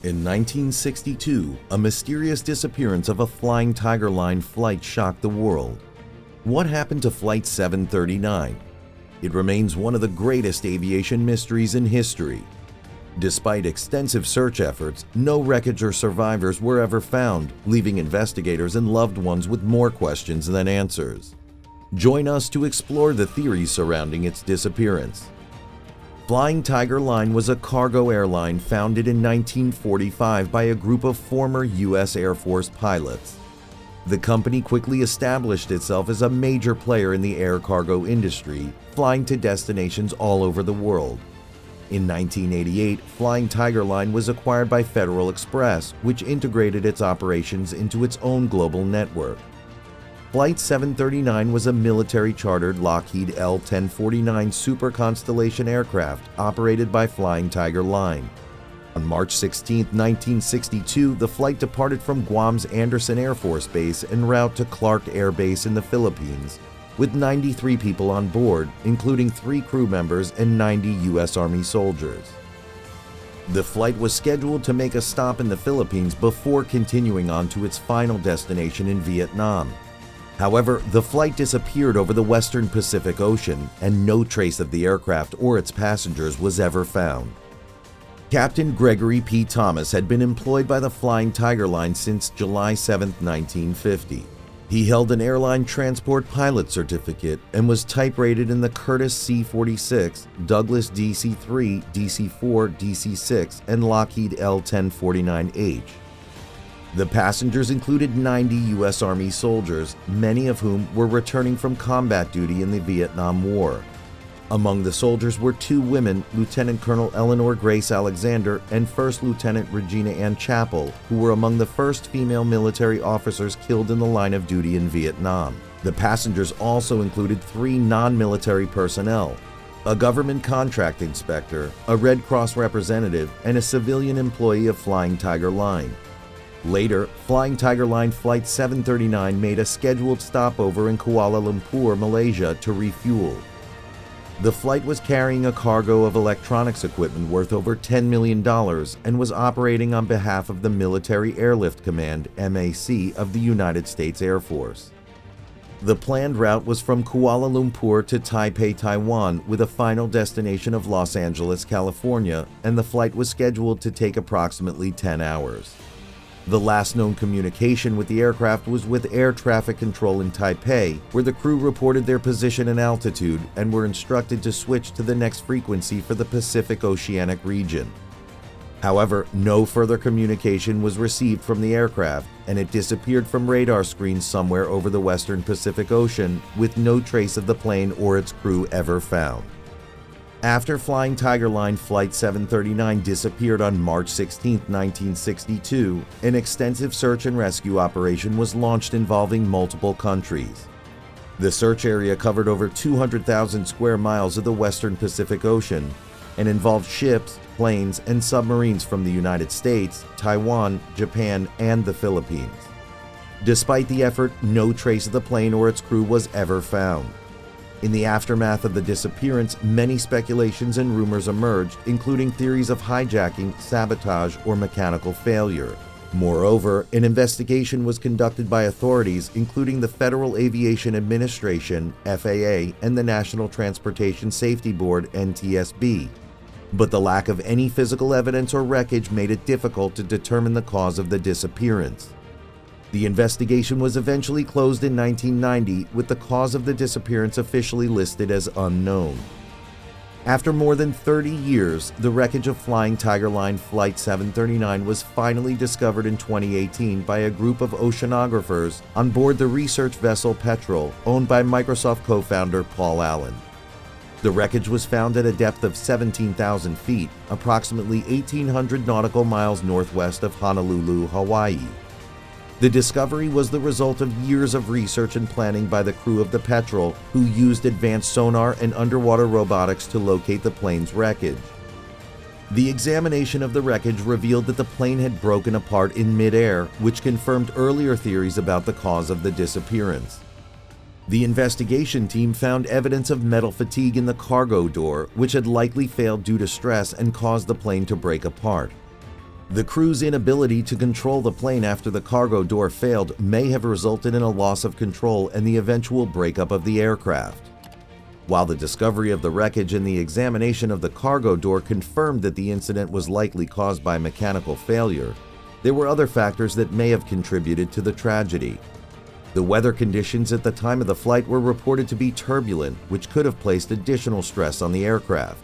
In 1962, a mysterious disappearance of a Flying Tiger Line flight shocked the world. What happened to Flight 739? It remains one of the greatest aviation mysteries in history. Despite extensive search efforts, no wreckage or survivors were ever found, leaving investigators and loved ones with more questions than answers. Join us to explore the theories surrounding its disappearance. Flying Tiger Line was a cargo airline founded in 1945 by a group of former U.S. Air Force pilots. The company quickly established itself as a major player in the air cargo industry, flying to destinations all over the world. In 1988, Flying Tiger Line was acquired by Federal Express, which integrated its operations into its own global network. Flight 739 was a military-chartered Lockheed L-1049 Super Constellation aircraft operated by Flying Tiger Line. On March 16, 1962, the flight departed from Guam's Andersen Air Force Base en route to Clark Air Base in the Philippines, with 93 people on board, including 3 crew members and 90 U.S. Army soldiers. The flight was scheduled to make a stop in the Philippines before continuing on to its final destination in Vietnam. However, the flight disappeared over the western Pacific Ocean, and no trace of the aircraft or its passengers was ever found. Captain Gregory P. Thomas had been employed by the Flying Tiger Line since July 7, 1950. He held an airline transport pilot certificate and was type-rated in the Curtiss C-46, Douglas DC-3, DC-4, DC-6, and Lockheed L-1049H. The passengers included 90 U.S. Army soldiers, many of whom were returning from combat duty in the Vietnam War. Among the soldiers were 2 women, Lieutenant Colonel Eleanor Grace Alexander and First Lieutenant Regina Ann Chappell, who were among the first female military officers killed in the line of duty in Vietnam. The passengers also included 3 non-military personnel: a government contract inspector, a Red Cross representative, and a civilian employee of Flying Tiger Line. Later, Flying Tiger Line Flight 739 made a scheduled stopover in Kuala Lumpur, Malaysia to refuel. The flight was carrying a cargo of electronics equipment worth over $10 million and was operating on behalf of the Military Airlift Command (MAC) of the United States Air Force. The planned route was from Kuala Lumpur to Taipei, Taiwan, with a final destination of Los Angeles, California, and the flight was scheduled to take approximately 10 hours. The last known communication with the aircraft was with air traffic control in Taipei, where the crew reported their position and altitude and were instructed to switch to the next frequency for the Pacific Oceanic region. However, no further communication was received from the aircraft, and it disappeared from radar screens somewhere over the western Pacific Ocean, with no trace of the plane or its crew ever found. After Flying Tiger Line Flight 739 disappeared on March 16, 1962, an extensive search and rescue operation was launched involving multiple countries. The search area covered over 200,000 square miles of the western Pacific Ocean and involved ships, planes, and submarines from the United States, Taiwan, Japan, and the Philippines. Despite the effort, no trace of the plane or its crew was ever found. In the aftermath of the disappearance, many speculations and rumors emerged, including theories of hijacking, sabotage, or mechanical failure. Moreover, an investigation was conducted by authorities, including the Federal Aviation Administration, FAA, and the National Transportation Safety Board, NTSB. But the lack of any physical evidence or wreckage made it difficult to determine the cause of the disappearance. The investigation was eventually closed in 1990, with the cause of the disappearance officially listed as unknown. After more than 30 years, the wreckage of Flying Tiger Line Flight 739 was finally discovered in 2018 by a group of oceanographers on board the research vessel Petrel, owned by Microsoft co-founder Paul Allen. The wreckage was found at a depth of 17,000 feet, approximately 1,800 nautical miles northwest of Honolulu, Hawaii. The discovery was the result of years of research and planning by the crew of the Petrel, who used advanced sonar and underwater robotics to locate the plane's wreckage. The examination of the wreckage revealed that the plane had broken apart in mid-air, which confirmed earlier theories about the cause of the disappearance. The investigation team found evidence of metal fatigue in the cargo door, which had likely failed due to stress and caused the plane to break apart. The crew's inability to control the plane after the cargo door failed may have resulted in a loss of control and the eventual breakup of the aircraft. While the discovery of the wreckage and the examination of the cargo door confirmed that the incident was likely caused by mechanical failure, there were other factors that may have contributed to the tragedy. The weather conditions at the time of the flight were reported to be turbulent, which could have placed additional stress on the aircraft.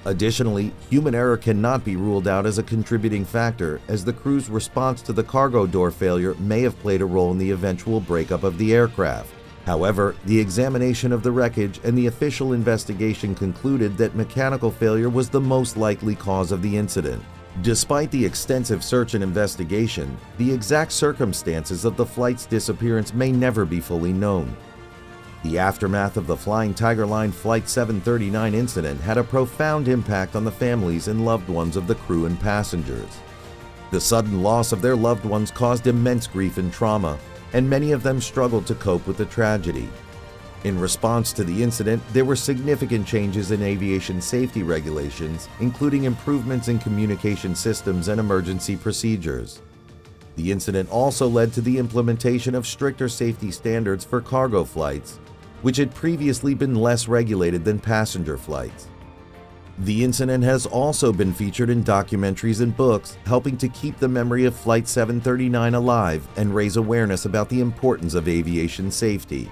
Additionally, human error cannot be ruled out as a contributing factor, as the crew's response to the cargo door failure may have played a role in the eventual breakup of the aircraft. However, the examination of the wreckage and the official investigation concluded that mechanical failure was the most likely cause of the incident. Despite the extensive search and investigation, the exact circumstances of the flight's disappearance may never be fully known. The aftermath of the Flying Tiger Line Flight 739 incident had a profound impact on the families and loved ones of the crew and passengers. The sudden loss of their loved ones caused immense grief and trauma, and many of them struggled to cope with the tragedy. In response to the incident, there were significant changes in aviation safety regulations, including improvements in communication systems and emergency procedures. The incident also led to the implementation of stricter safety standards for cargo flights, which had previously been less regulated than passenger flights. The incident has also been featured in documentaries and books, helping to keep the memory of Flight 739 alive and raise awareness about the importance of aviation safety.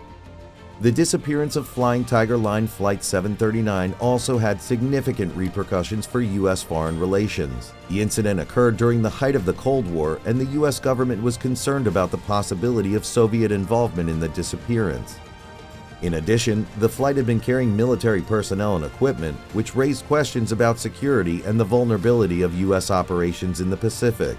The disappearance of Flying Tiger Line Flight 739 also had significant repercussions for U.S. foreign relations. The incident occurred during the height of the Cold War, and the U.S. government was concerned about the possibility of Soviet involvement in the disappearance. In addition, the flight had been carrying military personnel and equipment, which raised questions about security and the vulnerability of U.S. operations in the Pacific.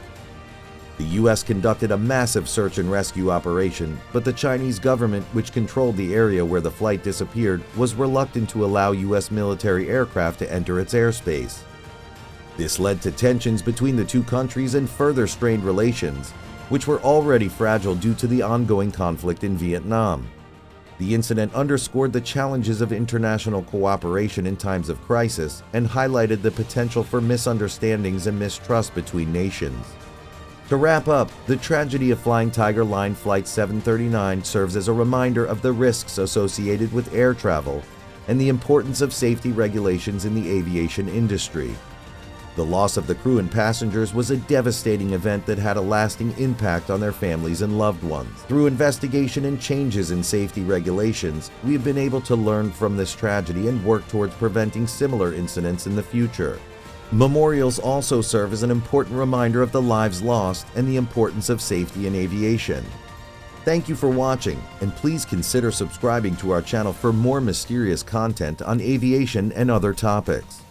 The U.S. conducted a massive search and rescue operation, but the Chinese government, which controlled the area where the flight disappeared, was reluctant to allow U.S. military aircraft to enter its airspace. This led to tensions between the two countries and further strained relations, which were already fragile due to the ongoing conflict in Vietnam. The incident underscored the challenges of international cooperation in times of crisis and highlighted the potential for misunderstandings and mistrust between nations. To wrap up, the tragedy of Flying Tiger Line Flight 739 serves as a reminder of the risks associated with air travel and the importance of safety regulations in the aviation industry. The loss of the crew and passengers was a devastating event that had a lasting impact on their families and loved ones. Through investigation and changes in safety regulations, we have been able to learn from this tragedy and work towards preventing similar incidents in the future. Memorials also serve as an important reminder of the lives lost and the importance of safety in aviation. Thank you for watching, and please consider subscribing to our channel for more mysterious content on aviation and other topics.